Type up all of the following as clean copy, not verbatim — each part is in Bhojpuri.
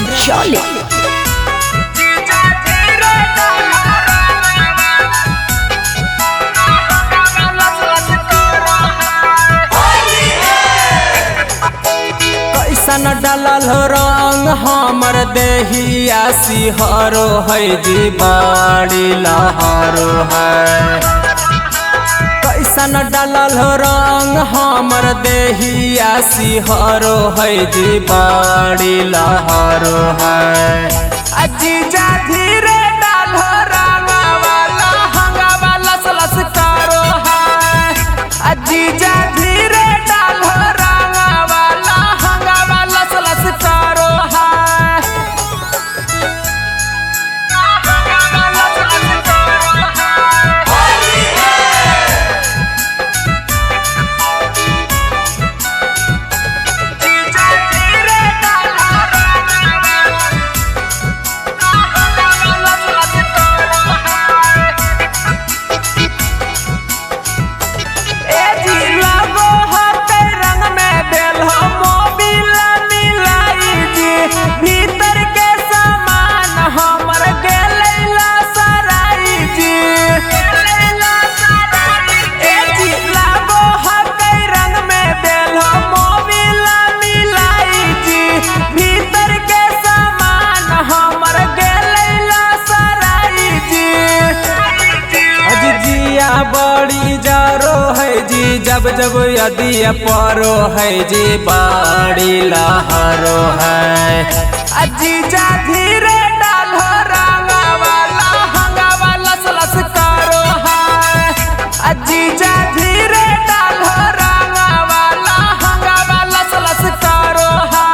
प्रज्वलित। कैसन डालल रंग हमर देहिया सिहरो है जी बाड़ी लहरो है। कैसन डालल रंग हमर देहिया सिहरो है जी बाड़ी लहरो है। जीजा धीरे डाल रंग वाला हंगा वाला सलस करो है। जीजा धीरे डाल रंग वाला हंगा वाला सलस करो है। बड़ी जारो है जी जब जब यदि परो है जी बाड़ी लहरो है। जीजा धीरे डाल रंग वाला हंगा वाला सलस करो है। जीजा धीरे डाल रंग वाला हंगा वाला सलस करो है।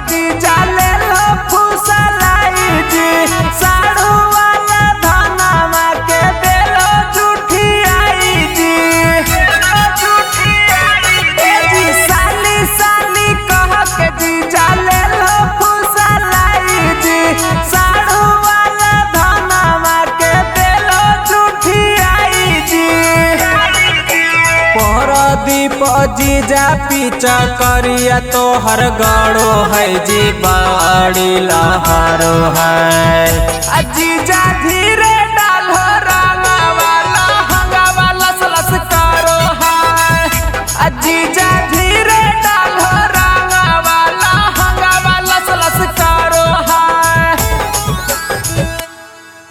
जीजा ले लो फुसलाई जी साड़ू वाला धनमा के दे लो झूठी आई जी। जी साली साली कह के जीजा ले लो फुसलाई जी साड़ू वाला धनमा के दे लो झूठी आई जी। परदीप जीजा पीछा करिया तोहर गड़ो है जी बाड़ी लहरो है। जीजा